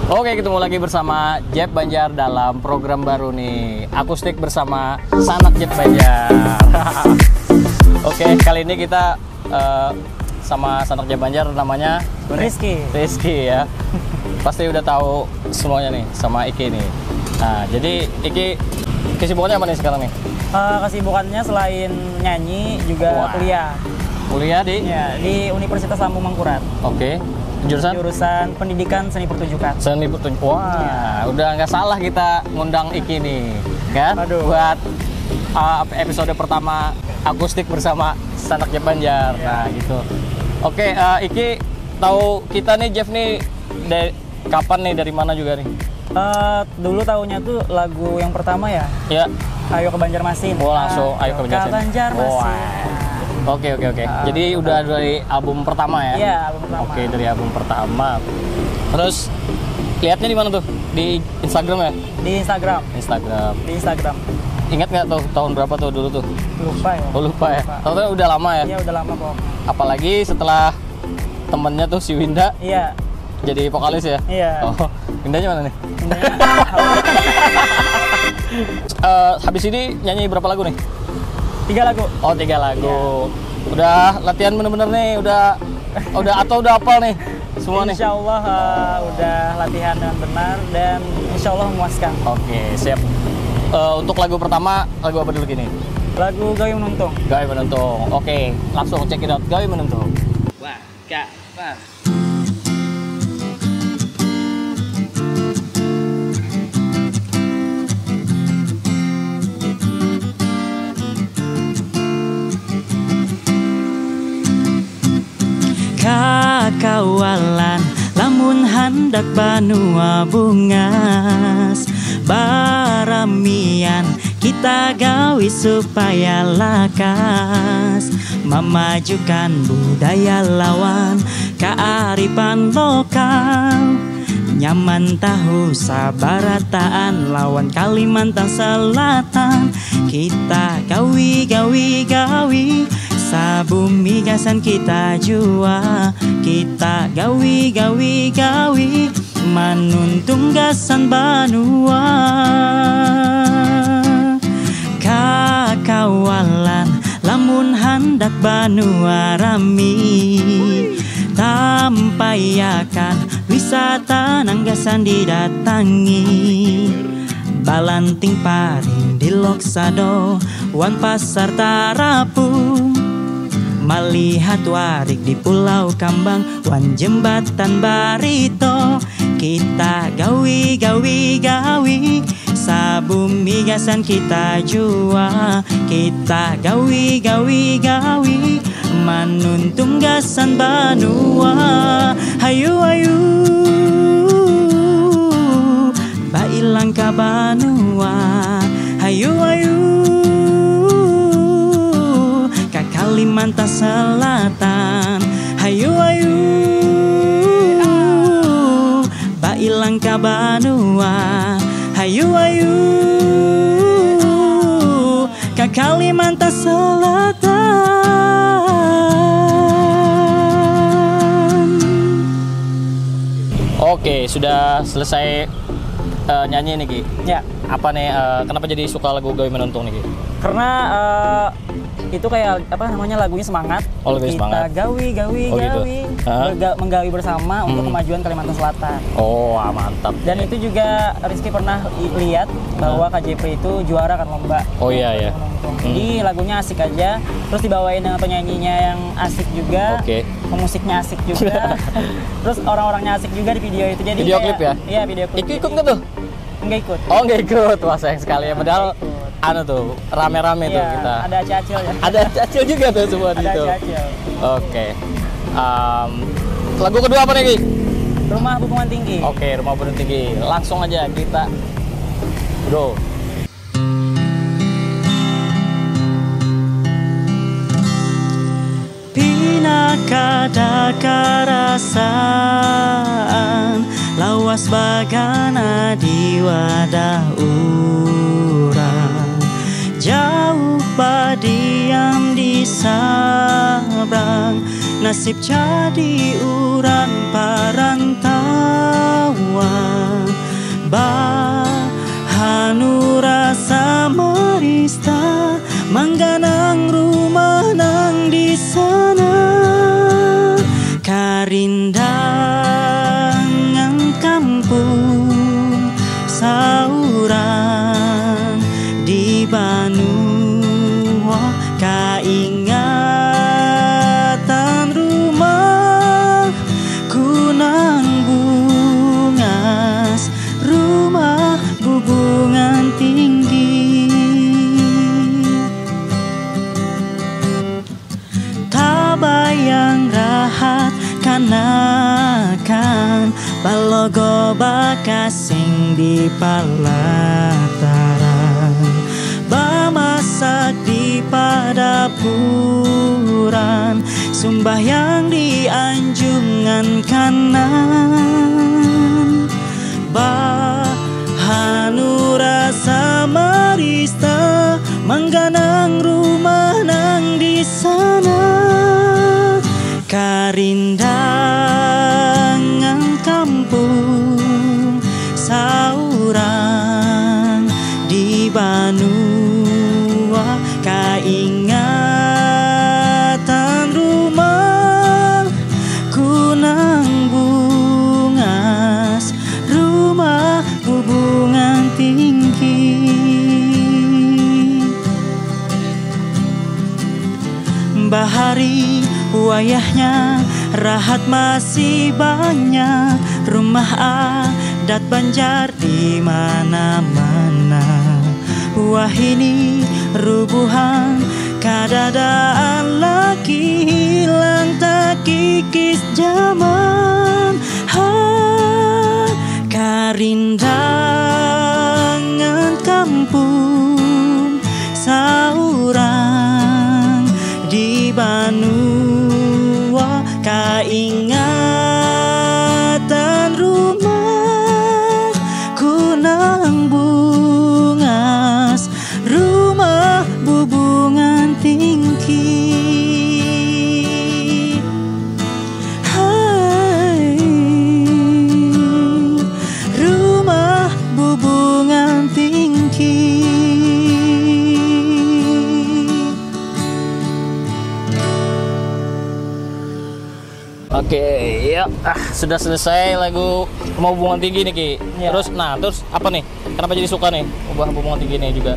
Oke, ketemu lagi bersama Jeff Banjar dalam program baru nih, Akustik bersama Sanak Jeff Banjar. Oke, kali ini kita sama Sanak Jeff Banjar, namanya Rizky ya. Pasti udah tahu semuanya nih sama Iki nih. Nah, jadi Iki kesibukannya apa nih sekarang nih? Kesibukannya selain nyanyi juga kuliah. Kuliah di? Ya, di Universitas Lambung Mangkurat. Oke. Jurusan Pendidikan Seni Pertunjukan. Seni Pertunjukan. Wah, udah nggak salah kita ngundang Iki nih, kan? Aduh. Buat episode pertama Akustik bersama Sanak Jeff Banjar. Nah, gitu. Oke, Iki tahu kita nih Jeff nih kapan nih, dari mana juga nih? Dulu tahunya tuh lagu yang pertama ya. Ya. Ayo ke Banjarmasin. Oh, langsung Ayo ke Banjarmasin. Banjarmasin. Oke. Jadi udah dari album pertama ya? Iya, album pertama. Oke, dari album pertama. Terus lihatnya di mana tuh? Di Instagram ya? Di Instagram. Di Instagram. Ingat nggak tuh tahun berapa tuh dulu tuh? Lupa ya. Oh, lupa ya. Tahu udah lama ya? Iya, udah lama kok. Apalagi setelah temennya tuh si Winda. Iya. Jadi vokalis ya? Iya. Oh, Windanya mana nih? Habis ini nyanyi berapa lagu nih? 3 lagu. Oh, 3 lagu. Ya. Udah latihan bener-bener nih, udah udah hafal nih semua nih? Insya Allah udah latihan dengan benar dan insya Allah memuaskan. Oke, siap. Untuk lagu pertama, lagu apa dulu gini? Lagu Gawe Menuntung. Gawe Menuntung. Oke, langsung check it out. Gawe Menuntung. Wah, Kak. Wah. Kawalan lamun handak banua bungas baramian kita gawi supaya lakas memajukan budaya lawan kearifan lokal nyaman tahu sabarataan lawan Kalimantan Selatan kita gawi sabumi gasan kita jua kita gawi manuntung gasan banua kakawalan lamun handak banua rami tampayakan wisata nanggasan didatangi balanting paring di Loksado wan pasar Tarapung melihat warik di Pulau Kambang wan jembatan Barito kita gawi sabumi gasan kita jua kita gawi manuntung gasan banua hayu bailang ka banua hayu Kalimantan Selatan hayu bailang ka banua hayu ka Kalimantan Selatan. Oke, sudah selesai nyanyi nih Ki. Ya. Apa nih? Kenapa jadi suka lagu Gawe Menuntung nih Ki? Karena itu kayak apa namanya lagunya semangat. Oh, lagunya kita semangat. Gawi gitu. menggawi bersama untuk kemajuan Kalimantan Selatan. Oh, mantap. Dan itu juga Rizky pernah lihat bahwa KJP itu juara kan lomba. Oh iya. Jadi lagunya asik aja, terus dibawain dengan penyanyinya yang asik juga. Oke. Pemusiknya asik juga. Terus orang-orangnya asik juga di video itu. Jadi video klip ya? Iya, video klip. Ikut nggak tuh? Enggak ikut. Oh, nggak ikut. Wah, sayang sekali ya. Padahal tuh rame-rame tuh kita. Ada Acil ya. Ada Acil juga tuh semua di situ. Ada Acil. Oke. Lagu kedua apa nih Ki? Rumah Hubungan Tinggi. Oke, Rumah Hubungan Tinggi. Langsung aja kita go. Pinakada karasaan lawas bagana di wadah urang jauh badiam di sabrang nasib jadi uran parantauan mangganang rumah nang di sana, karindangan kampung sauran di Banua, kaingatan rumah kunang bungas, rumah bubungan tinggi. Tabayang rahat kanakan balogo bakasing di palataran, bamasak di padapuran, sumbahyang di anjungan kanan, bahanura samarista, mangganang rumah nang di sana, karindangan kampung sauran di Banua, kaingatan rumah kunang bungas, rumah bubungan tinggi. Bahari wayahnya rahat masih banyak, rumah adat Banjar di mana-mana. Wah ini rubuhan kadadaan laki hilang tak kikis zaman. Ha, karindangan kampung sauran di Banua, kaingatan rumah kunang bungas, rumah bubungan tinggi. Hai, rumah bubungan tinggi. Oke, ya, sudah selesai lagu Rumah Bubungan Tinggi nih Ki. Ya. Terus apa nih? Kenapa jadi suka nih Rumah Bubungan Tinggi nih juga?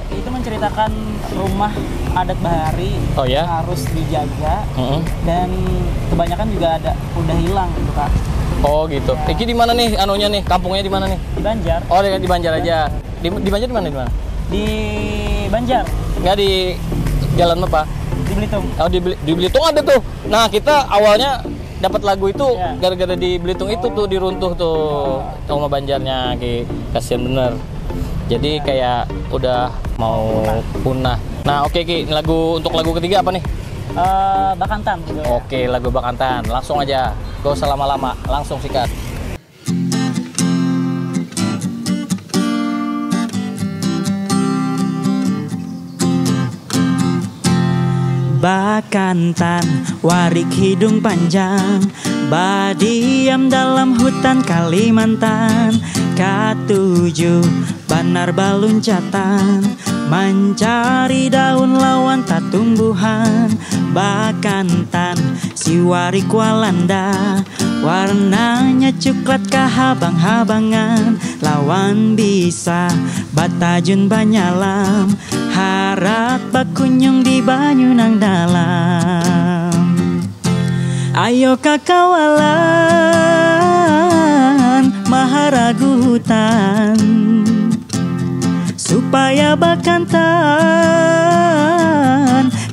Itu menceritakan rumah adat Bahari Oh ya? harus dijaga dan kebanyakan juga udah hilang gitu Kak. Oh gitu. Ya. Ki di mana nih anunya nih? Kampungnya di mana nih? Di Banjar. Oh di Banjar aja. Di Banjar di mana? Di Banjar. Nggak di jalan apa? Di Belitung. Oh di Belitung ada tuh. Nah kita awalnya dapat lagu itu Ya. gara-gara di Belitung itu tuh diruntuh tuh rumah Banjarnya, Ki. Kasian bener. Jadi kayak udah mau punah. Nah oke Ki, untuk lagu ketiga apa nih? Bakantan gitu. Oke, lagu Bakantan. Langsung aja. Gak usah lama-lama, langsung sikat. Bakantan, warik hidung panjang, badiam dalam hutan Kalimantan. Katujuh, banar baluncatan, mencari daun lawan tak tumbuhan. Bakantan, si warik walanda, warnanya coklat kahabang-habangan. Lawan bisa batajun banyalam, harat bakunyung di banyu nang dalam. Ayo kakawalan maharagutan, supaya Bakantan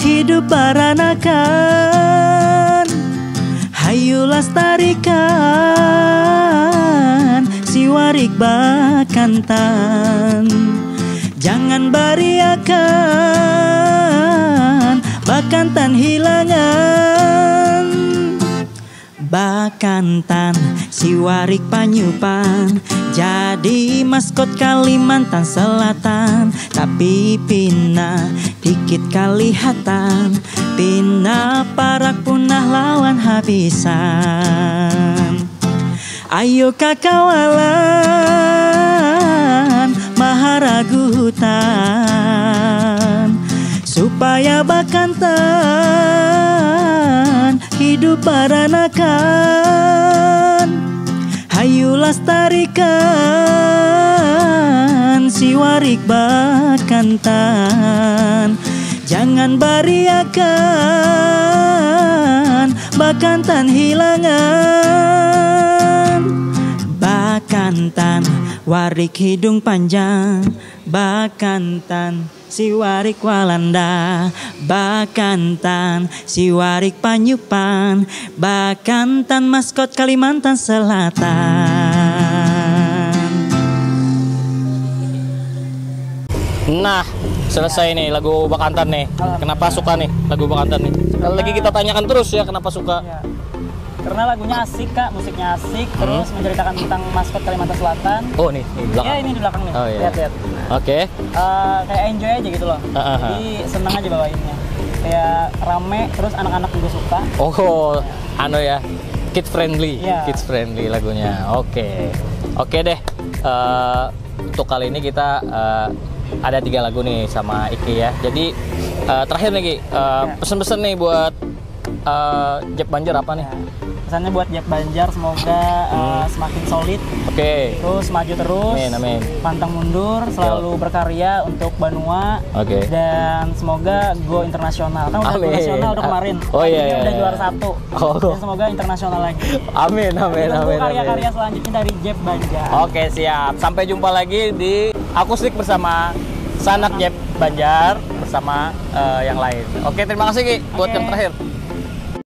hidup baranakan. Hayu lestarikan si warik Bakantan, jangan bariakan Bakantan hilangan. Bakantan, si warik panyupan, jadi maskot Kalimantan Selatan. Tapi pina dikit kalihatan, pina parak punah lawan habisan. Ayo kakawalan maharagutan, supaya Bakantan hidup baranakan. Hayu lestarikan si warik Bakantan, jangan bariakan Bakantan hilangan. Bakantan warik hidung panjang, Bakantan si warik Walanda, Bakantan si warik Panyupan, Bakantan maskot Kalimantan Selatan. Nah, selesai nih lagu Bakantan nih. Kenapa suka nih lagu Bakantan nih? Lagi kita tanyakan terus ya kenapa suka. Ya. Karena lagunya asik Kak, musiknya asik, terus menceritakan tentang maskot Kalimantan Selatan. Oh nih di belakang. Ya ini di belakang nih, Oh, iya. lihat-lihat. Oke. Kayak enjoy aja gitu loh. Jadi senang aja bawainnya. Kayak rame, terus anak-anak juga suka. Oh, anu ya, kid friendly, Iya. kids friendly lagunya. Oke, oke deh. Untuk kali ini kita ada 3 lagu nih sama Iki ya. Jadi terakhir nih Ki, pesan-pesan nih buat Jeb Banjar apa nih? Ya. Pesannya buat Jeb Banjar semoga semakin solid, Oke. terus maju terus, Amin, amin. pantang mundur, selalu berkarya untuk Banua, Oke. dan semoga go internasional. Kan udah go Amin. nasional udah kemarin, Oh, iya, Ini iya, udah iya. juara 1, Oh. dan semoga internasional lagi. Amin, amin, Ditunggu amin, karya-karya amin. selanjutnya dari Jeb Banjar. Oke, siap. Sampai jumpa lagi di Akustik bersama Sanak Jeb Banjar bersama yang lain. Oke, terima kasih Ki buat Oke. yang terakhir.